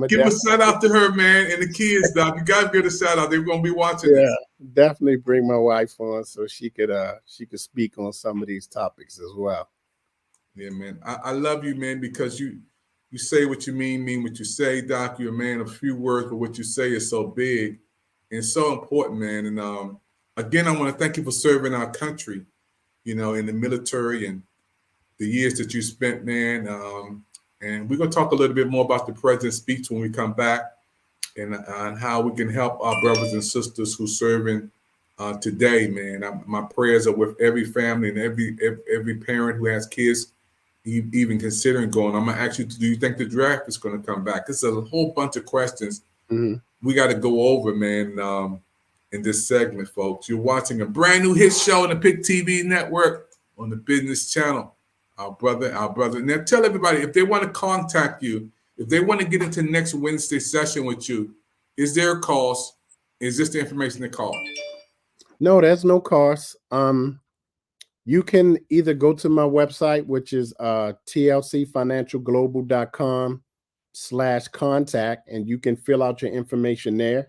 Give a shout out to her, man, and the kids, Doc. You got to give a shout out. They're going to be watching this. Definitely bring my wife on so she could speak on some of these topics as well. Yeah, man. I love you, man, because you say what you mean what you say, Doc. You're a man of few words, but what you say is so big and so important, man. And again, I want to thank you for serving our country, in the military and the years that you spent, man. And we're going to talk a little bit more about the president's speech when we come back and how we can help our brothers and sisters who serving today, man. My prayers are with every family and every parent who has kids even considering going. I'm going to ask you, do you think the draft is going to come back? This is a whole bunch of questions we got to go over, man, in this segment, folks. You're watching a brand new hit show on the Pick TV network on the Business Channel. Our brother. Now tell everybody, if they want to contact you, if they want to get into next Wednesday session with you, is there a cost? Is this the information they call? No, there's no cost. You can either go to my website, which is tlcfinancialglobal.com/contact, and you can fill out your information there.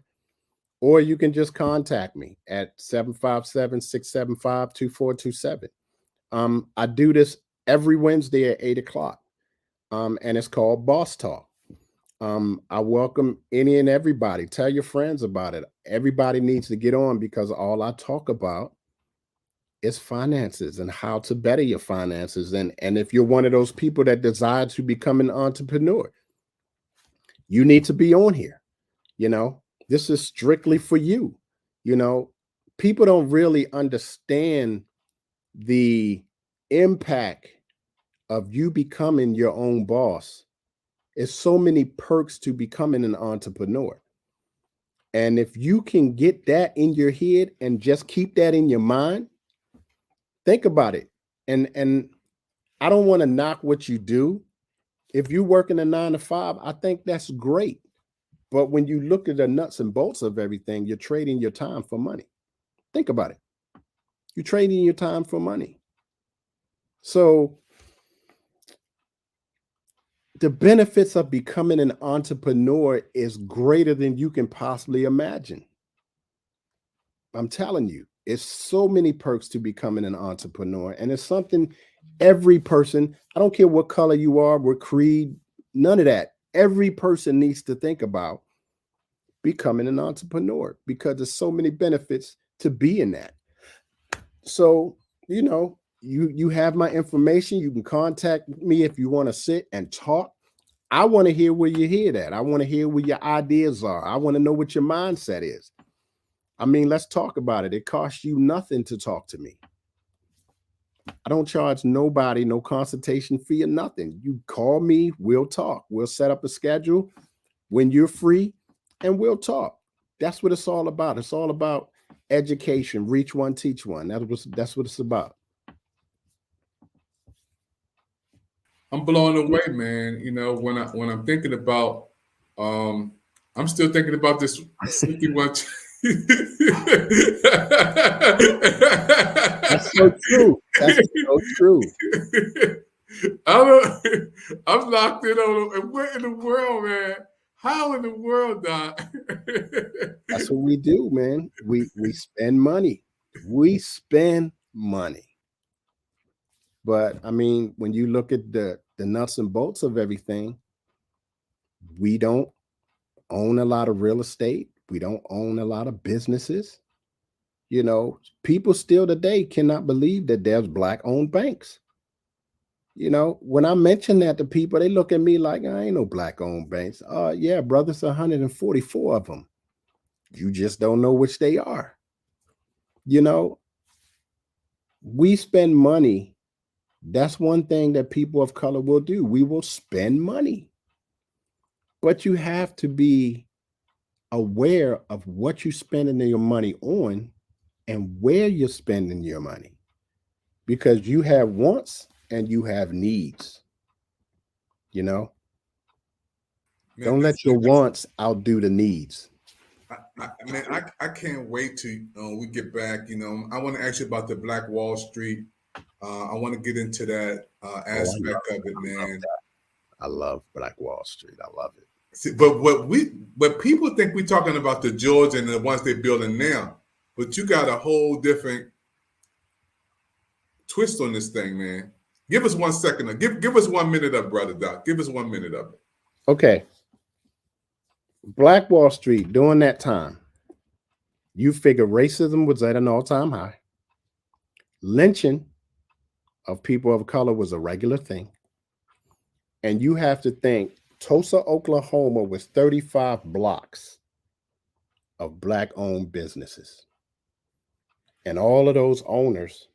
Or you can just contact me at 757-675-2427. I do this every Wednesday at 8 o'clock, and it's called Boss Talk. I welcome any and everybody. Tell your friends about it. Everybody needs to get on because all I talk about is finances and how to better your finances. And if you're one of those people that desire to become an entrepreneur, you need to be on here. This is strictly for you. People don't really understand the impact of you becoming your own boss. There's so many perks to becoming an entrepreneur. And if you can get that in your head and just keep that in your mind, think about it. And I don't want to knock what you do. If you're working a 9 to 5, I think that's great. But when you look at the nuts and bolts of everything, you're trading your time for money. Think about it. You're trading your time for money. So the benefits of becoming an entrepreneur is greater than you can possibly imagine. I'm telling you, it's so many perks to becoming an entrepreneur. And it's something every person, I don't care what color you are, what creed, none of that. Every person needs to think about becoming an entrepreneur because there's so many benefits to being that. So, you have my information. You can contact me if you want to sit and talk. I want to hear where you hear that. I want to hear where your ideas are. I want to know what your mindset is. I mean, let's talk about it. It costs you nothing to talk to me. I don't charge nobody no consultation fee or nothing. You call me, we'll talk. We'll set up a schedule when you're free and we'll talk. That's what it's all about. It's all about education. Reach one, teach one. That's what it's about. I'm blown away, man. When I'm thinking about, I'm still thinking about this 51. That's so true. That's so true. I'm locked in on it. What in the world, man? How in the world, Doc? That's what we do, man. We spend money. We spend money. But I mean, when you look at the nuts and bolts of everything, we don't own a lot of real estate. We don't own a lot of businesses. People still today cannot believe that there's Black-owned banks. When I mention that to people, they look at me like, I ain't no Black-owned banks. Yeah, brother, it's 144 of them. You just don't know which they are. We spend money. That's one thing that people of color will do. We will spend money. But you have to be aware of what you're spending your money on and where you're spending your money. Because you have wants and you have needs. Man, don't let your wants outdo the needs. I can't wait till we get back. I want to ask you about the Black Wall Street I want to get into that aspect of it, man. I love Black Wall Street. I love it. See, but people think we're talking about the Georgia and the ones they're building now, but you got a whole different twist on this thing, man. Give us 1 second. Give us 1 minute of, brother Doc. Give us 1 minute of it. Okay. Black Wall Street, during that time, you figure racism was at an all-time high. Lynching of people of color was a regular thing. And you have to think Tulsa, Oklahoma was 35 blocks of Black-owned businesses. And all of those owners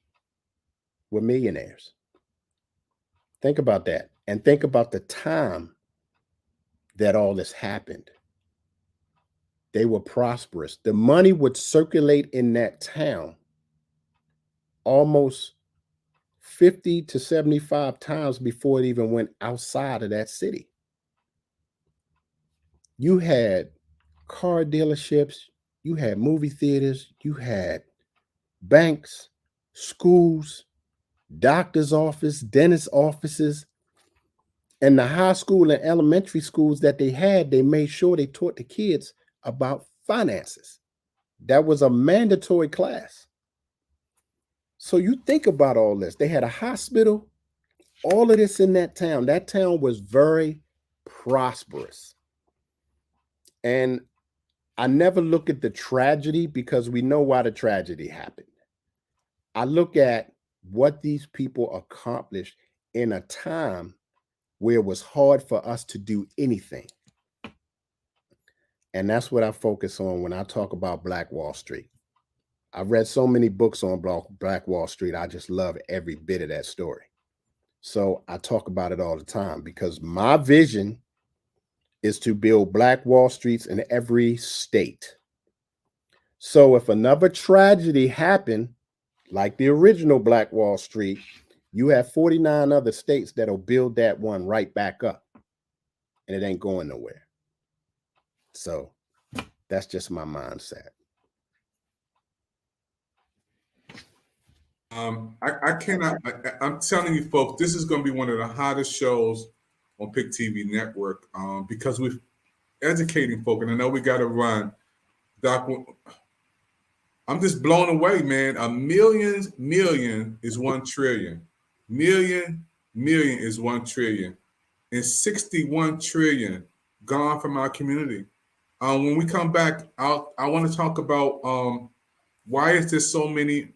were millionaires. Think about that. And think about the time that all this happened. They were prosperous. The money would circulate in that town almost 50 to 75 times before it even went outside of that city. You had car dealerships, you had movie theaters, you had banks, schools, doctor's office, dentist offices, and the high school and elementary schools that they had, they made sure they taught the kids about finances. That was a mandatory class. So you think about all this. They had a hospital, all of this in that town. That town was very prosperous. And I never look at the tragedy because we know why the tragedy happened. I look at what these people accomplished in a time where it was hard for us to do anything. And that's what I focus on when I talk about Black Wall Street. I've read so many books on Black Wall Street. I just love every bit of that story. So I talk about it all the time because my vision is to build Black Wall Streets in every state. So if another tragedy happened, like the original Black Wall Street, you have 49 other states that'll build that one right back up. And it ain't going nowhere. So that's just my mindset. I cannot. I'm telling you, folks, this is going to be one of the hottest shows on Pick TV Network because we're educating folk, and I know we got to run. Doc, I'm just blown away, man. A million is 1 trillion. Million is 1 trillion, and 61 trillion gone from our community. When we come back, I want to talk about why is there so many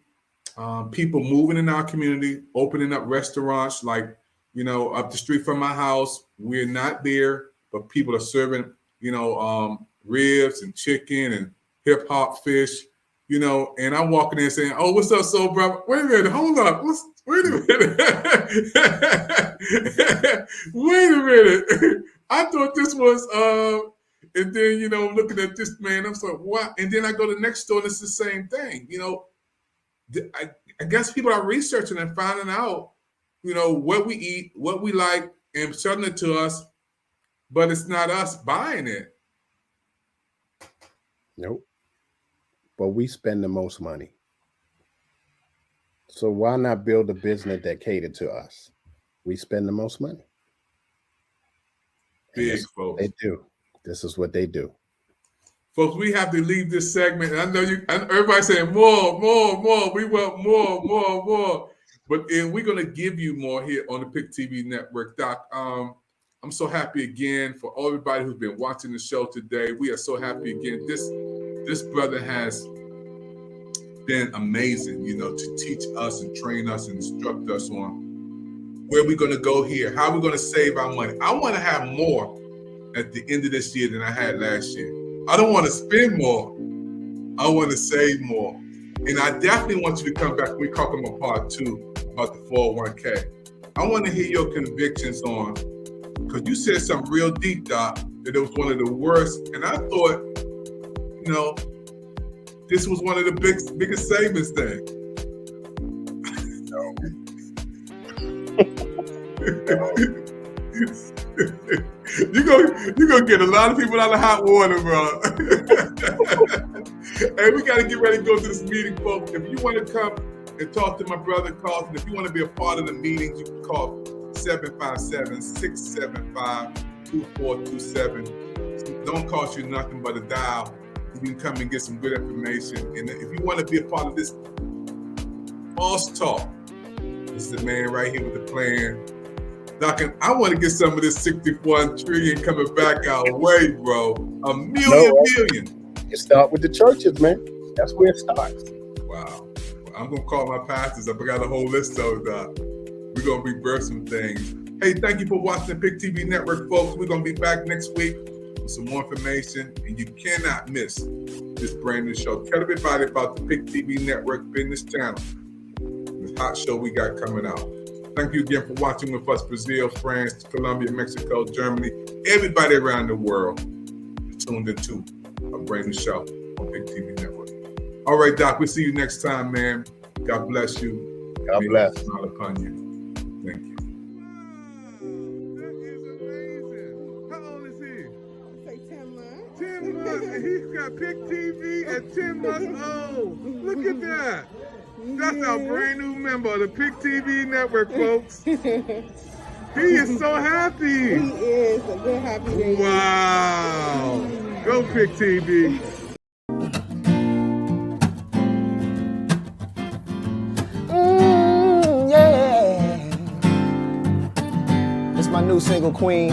people moving in our community, opening up restaurants like, up the street from my house. We're not there, but people are serving, ribs and chicken and hip hop fish, and I'm walking in saying, "Oh, what's up, soul brother? Wait a minute, hold up. Wait a minute. Wait a minute. I thought this was, and then, looking at this man, I'm like, what? And then I go to the next store and it's the same thing, I guess people are researching and finding out, what we eat, what we like, and selling it to us, but it's not us buying it. Nope. But we spend the most money. So why not build a business that catered to us? We spend the most money. Big folks. They do. This is what they do. Folks, we have to leave this segment. And I know everybody's saying more. We want more. But we're going to give you more here on the Pick TV Network, Doc. I'm so happy again for everybody who's been watching the show today. We are so happy again. This brother has been amazing, to teach us and train us and instruct us on where we're going to go here, how we're going to save our money. I want to have more at the end of this year than I had last year. I don't want to spend more. I want to save more. And I definitely want you to come back. We're talking about part 2 about the 401k. I want to hear your convictions on, because you said something real deep, Doc, that it was one of the worst. And I thought, this was one of the biggest savings things. You're gonna get a lot of people out of hot water, bro. Hey, we gotta get ready to go to this meeting, folks. If you want to come and talk to my brother Carlton. If you want to be a part of the meetings, you can call 757-675-2427. It don't cost you nothing but a dial. You can come and get some good information. And if you want to be a part of this Boss Talk, this is the man right here with the plan. Doc, I want to get some of this 61 trillion coming back our way, bro. A million. You start with the churches, man. That's where it starts. Wow. I'm going to call my pastors up. I got a whole list of Doc. We're going to rebirth some things. Hey, thank you for watching the Pick TV Network, folks. We're going to be back next week with some more information, and you cannot miss this brand new show. Tell everybody about the Pick TV Network Business Channel, this hot show we got coming out. Thank you again for watching with us, Brazil, France, Colombia, Mexico, Germany, everybody around the world tuned into a brand new show on Pick TV Network. All right, Doc, we'll see you next time, man. God bless you. God bless. Smile upon you. Thank you. That is amazing. How old is he? Say 10 months. 10 months, and he's got Pick TV at 10 months old. Look at that. That's our brand new member of the Pick TV Network, folks. He is so happy. He is a good happy day. Wow. Go Pick TV. Yeah. It's my new single, Queen.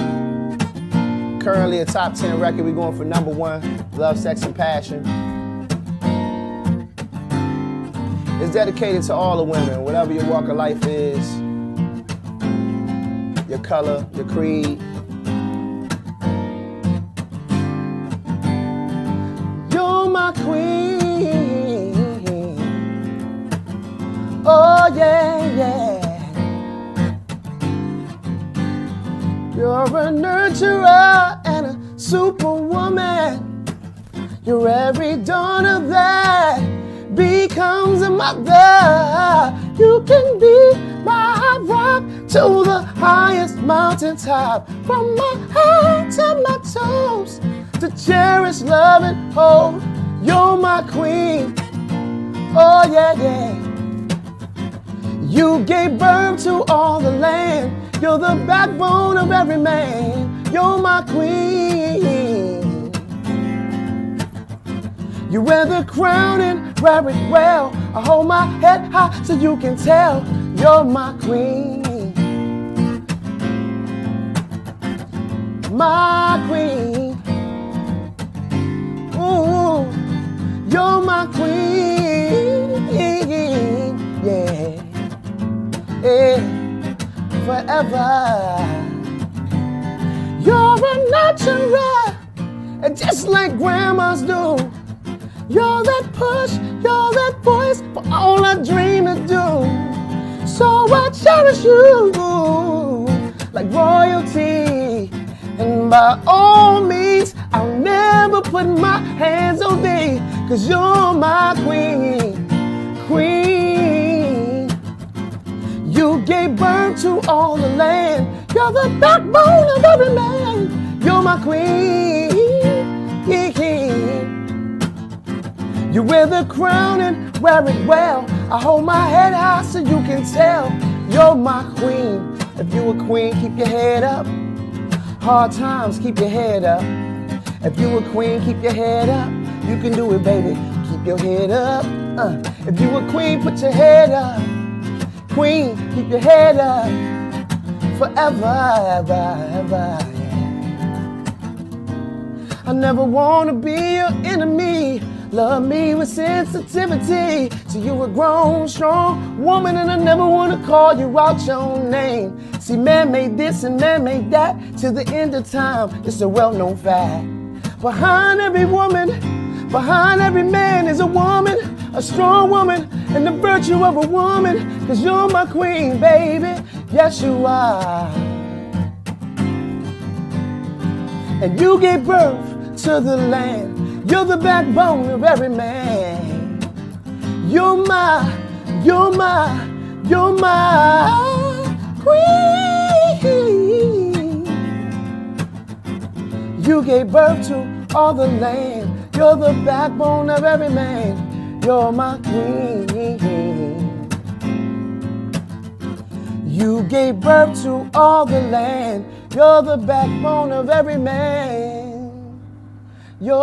Currently a top 10 record. We're going for #1, Love, Sex, and Passion. It's dedicated to all the women, whatever your walk of life is, your color, your creed. You're my queen. Oh yeah, yeah. You're a nurturer and a superwoman. You're every dawn of that becomes a mother. You can be my rock to the highest mountaintop. From my head to my toes, to cherish, love, and hold. You're my queen. Oh yeah, yeah. You gave birth to all the land. You're the backbone of every man. You're my queen. You wear the crown and wear it well. I hold my head high so you can tell. You're my queen. My queen. Ooh, you're my queen. Yeah. Yeah. Forever. You're a natural, and just like grandmas do. You're that push, you're that voice for all I dream to do. So I cherish you like royalty. And by all means, I'll never put my hands on thee. 'Cause you're my queen, queen. You gave birth to all the land. You're the backbone of every man. You're my queen. You wear the crown and wear it well. I hold my head high so you can tell. You're my queen. If you a queen, keep your head up. Hard times, keep your head up. If you a queen, keep your head up. You can do it, baby. Keep your head up. If you a queen, put your head up. Queen, keep your head up. Forever, ever, ever. I never wanna be your enemy. Love me with sensitivity. So you're a grown, strong woman, and I never wanna call you out your name. See, man made this and man made that. Till the end of time, it's a well-known fact. Behind every woman, behind every man is a woman, a strong woman, and the virtue of a woman. 'Cause you're my queen, baby. Yes, you are. And you gave birth to the land. You're the backbone of every man. You're my queen. You gave birth to all the land. You're the backbone of every man. You're my queen. You gave birth to all the land. You're the backbone of every man.